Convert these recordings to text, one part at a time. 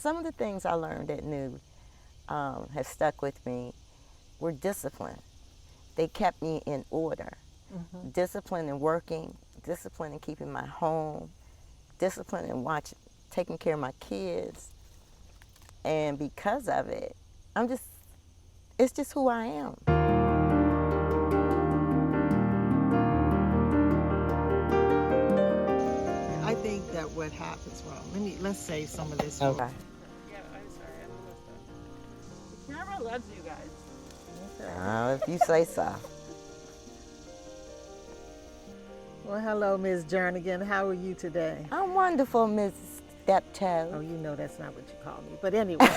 Some of the things I learned at New have stuck with me were discipline. They kept me in order. Discipline in working, discipline in keeping my home, discipline in watching, taking care of my kids. And because of it, I'm just, it's just who I am. I think that what happens, well, let's save some of this for. Okay. Yeah, I'm sorry. I'm almost done. The camera loves you guys. If you say so. Well, hello, Ms. Jernigan. How are you today? I'm wonderful, Mrs. Steptoe. Oh, you know that's not what you call me. But anyway,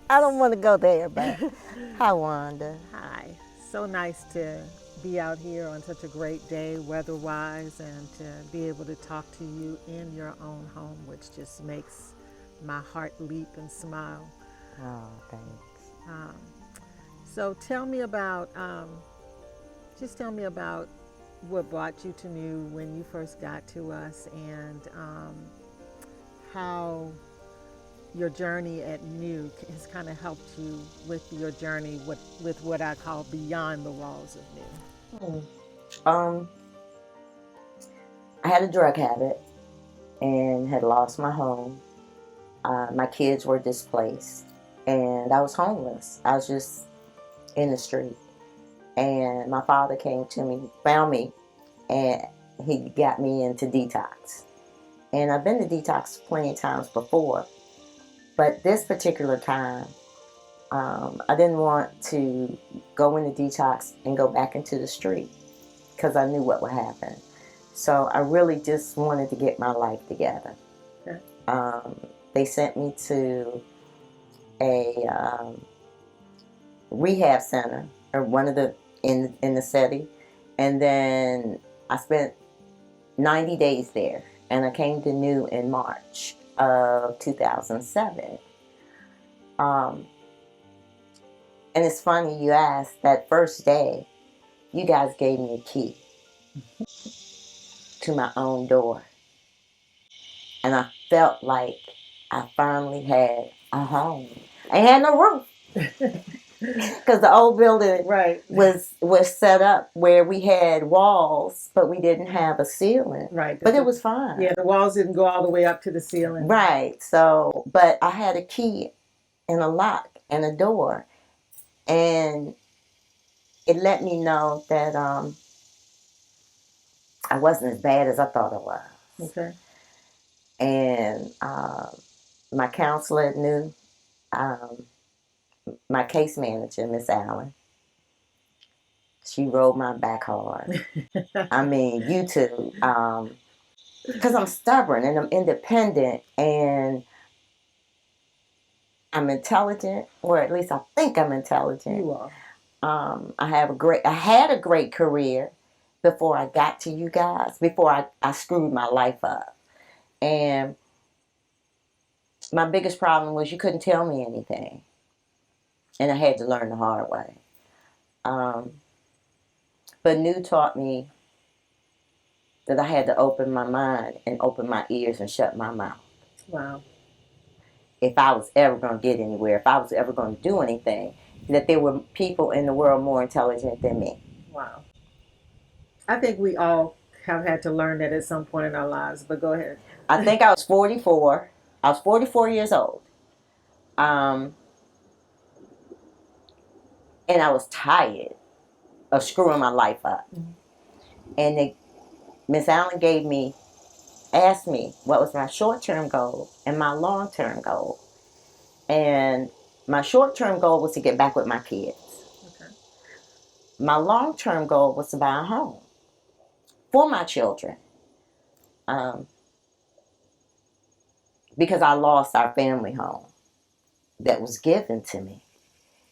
I don't want to go there, but hi, Wanda. hi. So nice to be out here on such a great day, weather-wise, and to be able to talk to you in your own home, which just makes my heart leap and smile. Oh, thanks. So just tell me about what brought you to New when you first got to us, and how your journey at New has kind of helped you with your journey with what I call beyond the walls of New. Um, I had a drug habit and had lost my home. My kids were displaced, and I was homeless. I was just in the street. And my father came to me, found me, and he got me into detox. And I've been to detox plenty of times before, but this particular time, I didn't want to go into detox and go back into the street because I knew what would happen. So I really just wanted to get my life together. Okay. They sent me to a rehab center, or one of the in the city, and then I spent 90 days there, and I came to New in March of 2007. And it's funny you asked, that first day, you guys gave me a key to my own door. And I felt like I finally had a home. I had no roof. Because the old building Right. was set up where we had walls, but we didn't have a ceiling. Right. But it was fine. Yeah, the walls didn't go all the way up to the ceiling. Right. So, but I had a key and a lock and a door, and it let me know that I wasn't as bad as I thought I was. Okay. And my counselor knew, my case manager, Miss Allen, she rode my back hard. I mean, you too. Because I'm stubborn and I'm independent and I'm intelligent, or at least I think I'm intelligent. You are. I had a great career before I got to you guys, before I screwed my life up. And my biggest problem was you couldn't tell me anything. And I had to learn the hard way. But New taught me that I had to open my mind and open my ears and shut my mouth. Wow. If I was ever going to get anywhere, if I was ever going to do anything, that there were people in the world more intelligent than me. Wow. I think we all have had to learn that at some point in our lives, but go ahead. I think I was 44. I was 44 years old. And I was tired of screwing my life up. And Miss Allen asked me what was my short-term goal and my long-term goal. And my short-term goal was to get back with my kids. Okay. My long-term goal was to buy a home for my children. Because I lost our family home that was given to me.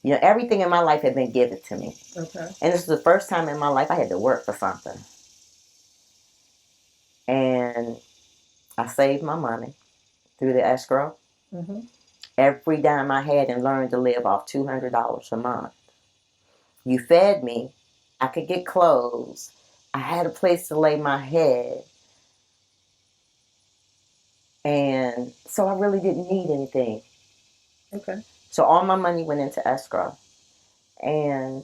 You know, everything in my life had been given to me. Okay. And this was the first time in my life I had to work for something. And I saved my money through the escrow. Mm-hmm. Every dime I had, and learned to live off $200 a month. You fed me. I could get clothes. I had a place to lay my head. And so I really didn't need anything. Okay. So all my money went into escrow. And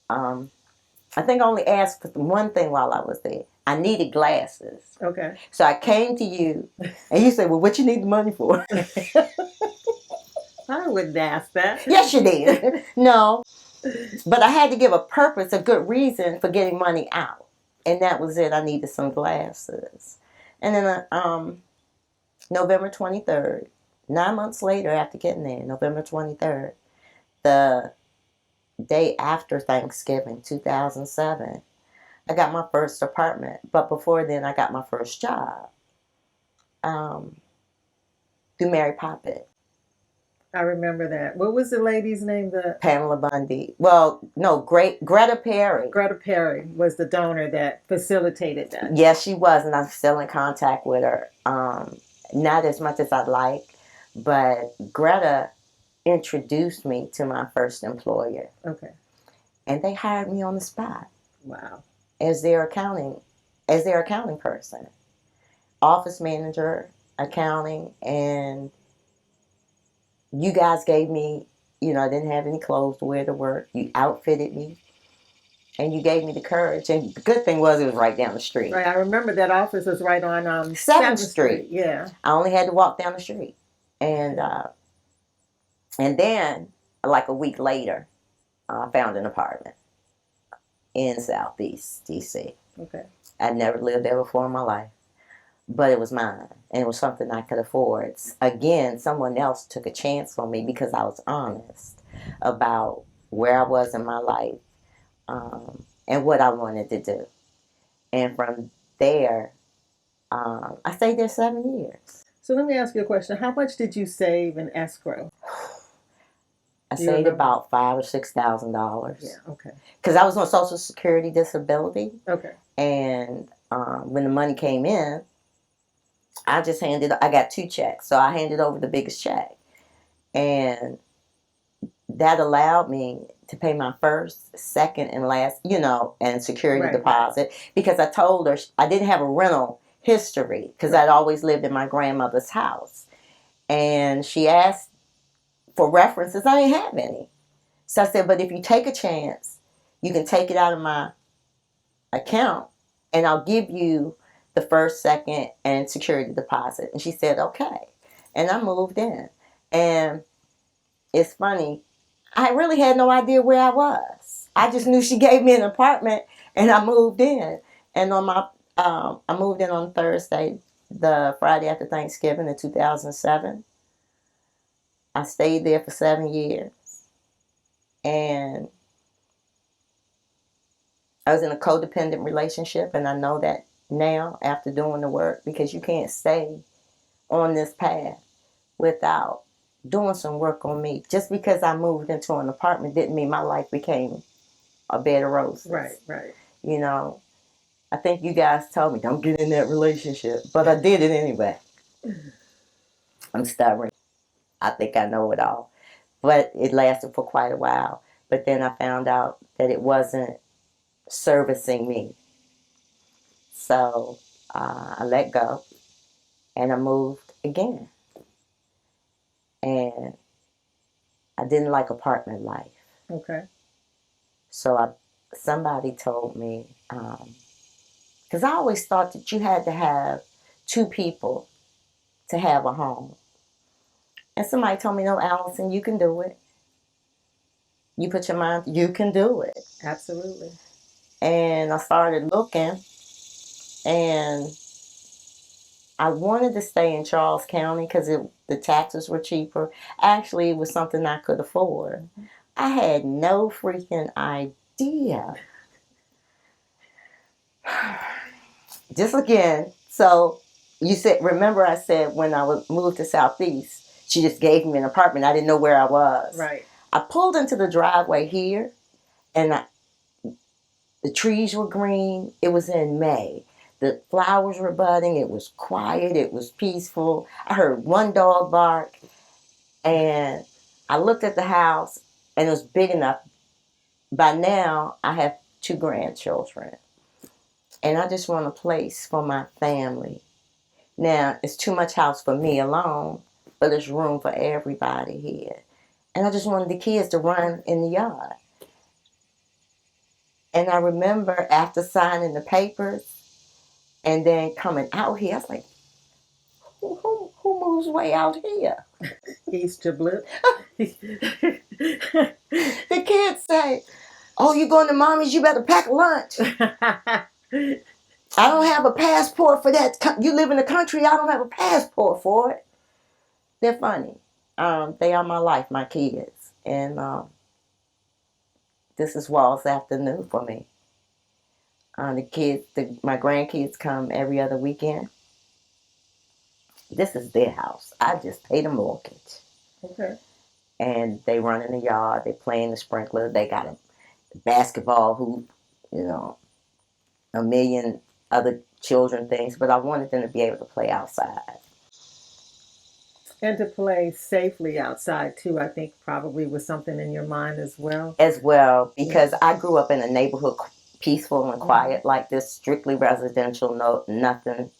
I think I only asked for one thing while I was there. I needed glasses. Okay. So I came to you, and you said, well, what you need the money for? I wouldn't ask that. Yes, you did. No. But I had to give a purpose, a good reason for getting money out. And that was it. I needed some glasses. And then November 23rd, 9 months later after getting there, November 23rd, the day after Thanksgiving, 2007, I got my first apartment. But before then, I got my first job through Mary Poppet. I remember that. What was the lady's name? Pamela Bundy. Well, no, Greta Perry. Greta Perry was the donor that facilitated that. Yes, she was, and I'm still in contact with her. Not as much as I'd like, but Greta introduced me to my first employer. Okay. And they hired me on the spot. Wow. As their accounting person. Office manager, accounting, and you guys gave me, I didn't have any clothes to wear to work. You outfitted me, and you gave me the courage. And the good thing was it was right down the street. Right, I remember that office was right on 7th Street. Yeah. I only had to walk down the street. And then, like a week later, I found an apartment in Southeast D.C. Okay. I'd never lived there before in my life. But it was mine, and it was something I could afford. Again, someone else took a chance on me because I was honest about where I was in my life and what I wanted to do. And from there, I stayed there 7 years. So let me ask you a question. How much did you save in escrow? I saved about $5,000 or $6,000. Yeah, okay. Because I was on Social Security disability. Okay. And when the money came in, I got 2 checks. So I handed over the biggest check. And that allowed me to pay my first, second, and last, and security deposit. Because I told her I didn't have a rental history because I'd always lived in my grandmother's house. And she asked for references. I didn't have any. So I said, but if you take a chance, you can take it out of my account and I'll give you the first, second, and security deposit. And she said, okay. And I moved in. And it's funny, I really had no idea where I was. I just knew she gave me an apartment and I moved in. And I moved in on Thursday, the Friday after Thanksgiving in 2007. I stayed there for 7 years. And I was in a codependent relationship, and I know that now after doing the work, because you can't stay on this path without doing some work on me. Just because I moved into an apartment didn't mean my life became a bed of roses. Right. I think you guys told me, don't get in that relationship, but I did it anyway. I'm stubborn. I think I know it all. But it lasted for quite a while. But then I found out that it wasn't servicing me. So I let go and I moved again. And I didn't like apartment life. Okay. So somebody told me, because I always thought that you had to have 2 people to have a home. And somebody told me, no, Allyson, you can do it. You put your mind, you can do it. Absolutely. And I started looking, and I wanted to stay in Charles County because the taxes were cheaper. Actually, it was something I could afford. Mm-hmm. I had no freaking idea. Just again, so you said, remember I said when I moved to Southeast, she just gave me an apartment. I didn't know where I was. Right. I pulled into the driveway here, and the trees were green. It was in May. The flowers were budding. It was quiet. It was peaceful. I heard one dog bark, and I looked at the house, and it was big enough. By now, I have 2 grandchildren, and I just want a place for my family Now, it's too much house for me alone, but there's room for everybody here. And I just wanted the kids to run in the yard. And I remember after signing the papers and then coming out here, I was like, who moves way out here? Easter blip. The kids say, oh, you going to mommy's, you better pack a lunch. I don't have a passport for that. You live in the country, I don't have a passport for it. They're funny. They are my life, my kids. And this is Wall's afternoon for me. My grandkids come every other weekend. This is their house. I just paid a mortgage. Okay. And they run in the yard. They play in the sprinkler. They got a basketball hoop, a million other children things. But I wanted them to be able to play outside. And to play safely outside too, I think probably was something in your mind as well. As well, because I grew up in a neighborhood peaceful and quiet like this, strictly residential, no nothing.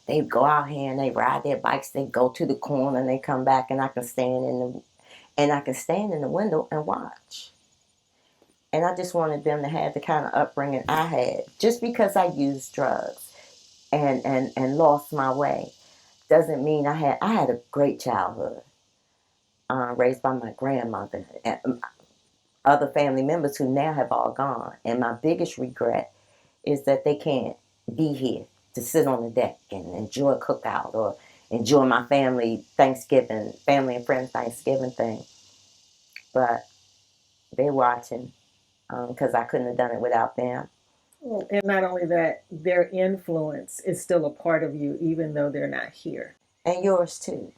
They go out here and they ride their bikes. They go to the corner and they come back, and I can stand in the window and watch. And I just wanted them to have the kind of upbringing I had. Just because I used drugs and lost my way doesn't mean I had a great childhood. Raised by my grandmother and other family members who now have all gone. And my biggest regret is that they can't be here to sit on the deck and enjoy a cookout or enjoy my family and friends Thanksgiving thing. But they're watching because I couldn't have done it without them. And not only that, their influence is still a part of you, even though they're not here. And yours too.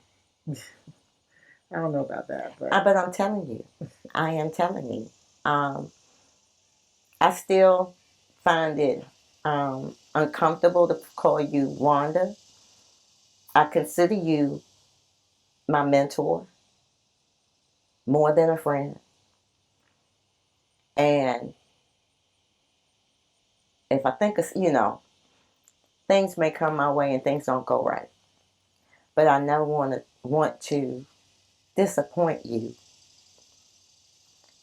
I don't know about that, but But I'm telling you, I am telling you. I still find it uncomfortable to call you Wanda. I consider you my mentor more than a friend. And if I think of, things may come my way and things don't go right. But I never want to disappoint you.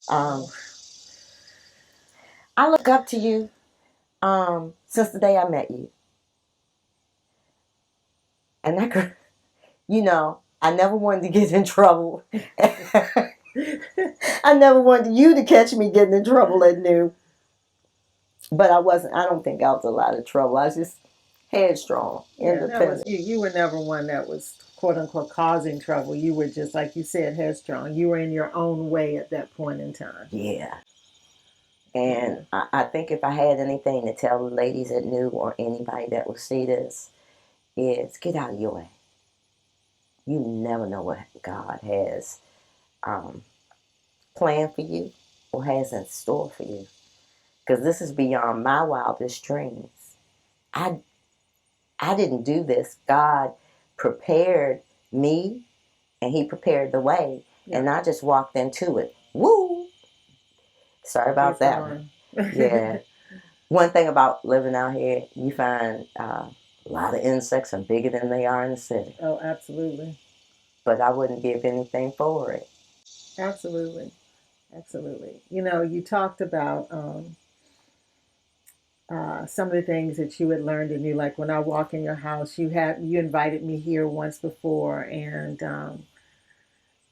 I look up to you since the day I met you. And I never wanted to get in trouble. I never wanted you to catch me getting in trouble at noon. But I don't think I was a lot of trouble. I was just headstrong, independent. You were never one that was quote unquote causing trouble. You were just, like you said, headstrong. You were in your own way at that point in time. Yeah. And I think if I had anything to tell the ladies at New or anybody that will see this, is get out of your way. You never know what God has planned for you or has in store for you. Because this is beyond my wildest dreams. I didn't do this. God prepared me, and He prepared the way, and I just walked into it. Woo! Sorry about that one. Yeah. One thing about living out here, you find a lot of insects are bigger than they are in the city. Oh, absolutely. But I wouldn't give anything for it. Absolutely. Absolutely. You talked about some of the things that you had learned and you, like when I walk in your house, you invited me here once before, and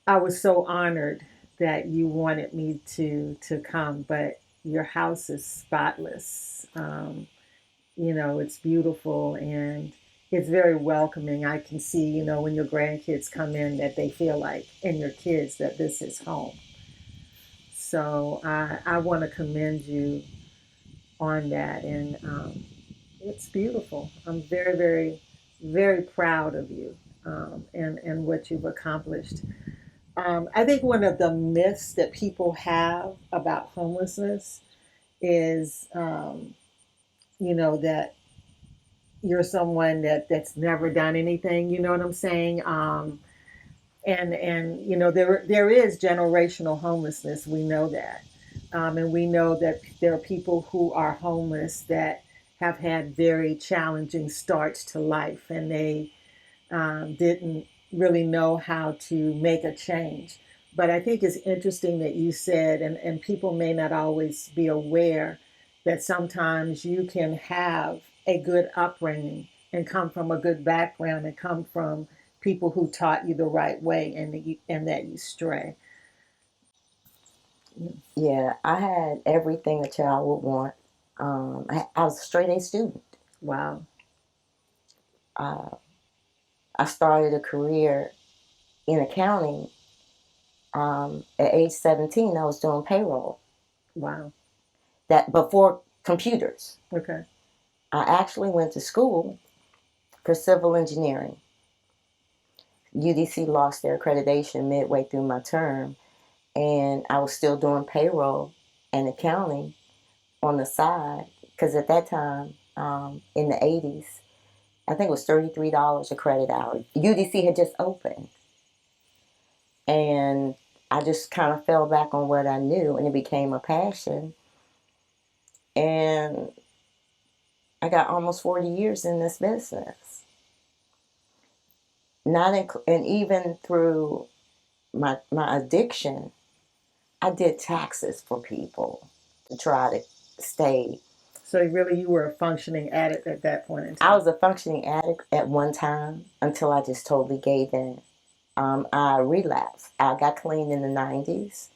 I was so honored that you wanted me to come. But your house is spotless. It's beautiful and it's very welcoming. I can see, when your grandkids come in, that they feel like, and your kids, that this is home. So I want to commend you on that, and it's beautiful. I'm very, very, very proud of you and what you've accomplished. I think one of the myths that people have about homelessness is, that you're someone that's never done anything. You know what I'm saying? And there is generational homelessness. We know that. And we know that there are people who are homeless that have had very challenging starts to life, and they didn't really know how to make a change. But I think it's interesting that you said, and people may not always be aware, that sometimes you can have a good upbringing and come from a good background and come from people who taught you the right way, and that you stray. Yeah, I had everything a child would want. I was a straight A student. Wow. Uh, I started a career in accounting at age 17. I was doing payroll. Wow. That before computers. Okay. I actually went to school for civil engineering. UDC lost their accreditation midway through my term, and I was still doing payroll and accounting on the side because at that time, in the 80s, I think it was $33 a credit hour. UDC had just opened, and I just kind of fell back on what I knew, and it became a passion. And I got almost 40 years in this business. And even through my addiction, I did taxes for people to try to stay. So really, you were a functioning addict at that point in I time. was a functioning addict at one time until I just totally gave in. I relapsed. I got clean in the 90s.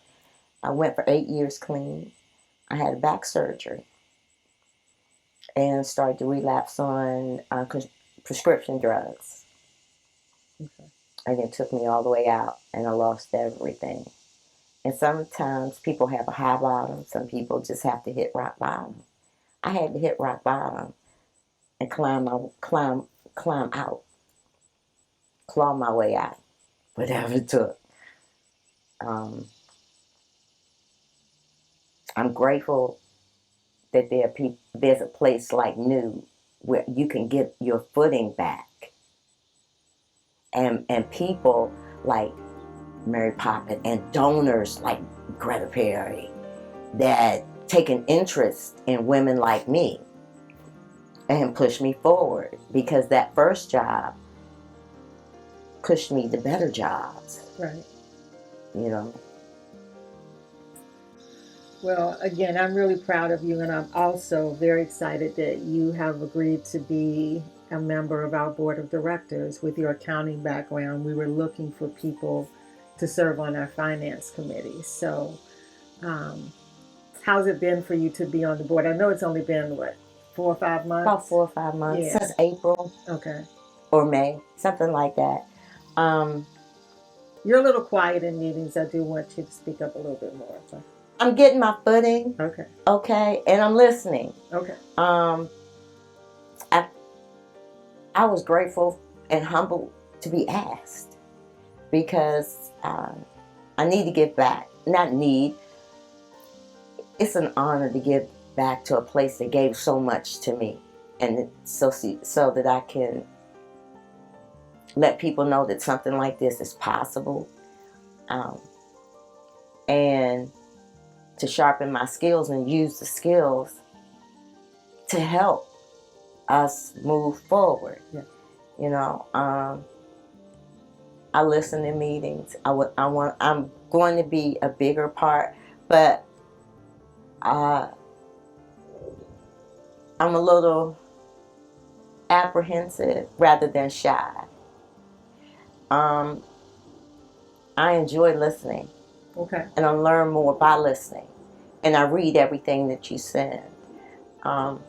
I went for 8 years clean. I had back surgery and started to relapse on prescription drugs. Okay. And it took me all the way out, and I lost everything. And sometimes people have a high bottom. Some people just have to hit rock bottom. I had to hit rock bottom and climb out, claw my way out, whatever it took. Um, I'm grateful that there's a place like New where you can get your footing back, and people like Mary Poppin and donors like Greta Perry that take an interest in women like me and push me forward, because that first job pushed me to better jobs, Right. you know. Well, again, I'm really proud of you, and I'm also very excited that you have agreed to be a member of our board of directors. With your accounting background, we were looking for people to serve on our finance committee. So, um, how's it been for you to be on the board? I know it's only been, what, 4 or 5 months? About 4 or 5 months, Yeah. since April Okay. or May, something like that. Um, You're a little quiet in meetings. I do want you to speak up a little bit more. So. I'm getting my footing, Okay. okay, and I'm listening. Okay. Um, I, I was grateful and humbled to be asked, because I need to give back. Not need, it's an honor to give back to a place that gave so much to me, and so that I can let people know that something like this is possible, um, and to sharpen my skills and use the skills to help us move forward. Yeah. You know, I listen to meetings. I'm going to be a bigger part, but I'm a little apprehensive rather than shy. Um, I enjoy listening, Okay. and I learn more by listening, and I read everything that you send. Um,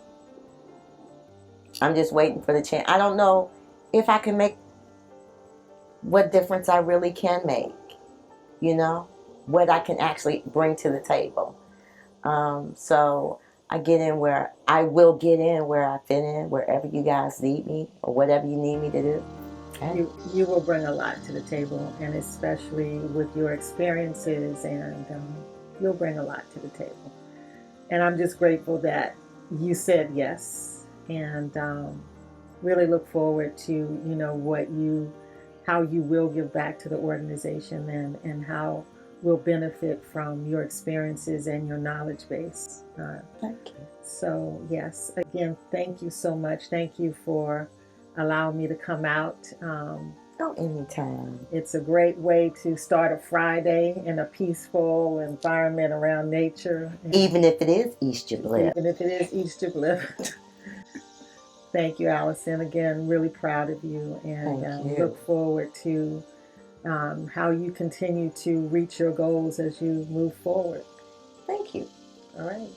I'm just waiting for the chance. I don't know if I can make what difference I really can make, you know, what I can actually bring to the table. So I will get in where I fit in, wherever you guys need me or whatever you need me to do. Okay? You will bring a lot to the table, and especially with your experiences, and you'll bring a lot to the table. And I'm just grateful that you said yes, and really look forward to how you will give back to the organization, and how will benefit from your experiences and your knowledge base. Thank you. So, yes, again, thank you so much. Thank you for allowing me to come out. Oh, anytime. It's a great way to start a Friday in a peaceful environment around nature. Even if it is Easter Blip. Even if it is Easter Blip. Thank you, Allyson. Again, really proud of you, and Thank you. look forward to how you continue to reach your goals as you move forward. Thank you. All right.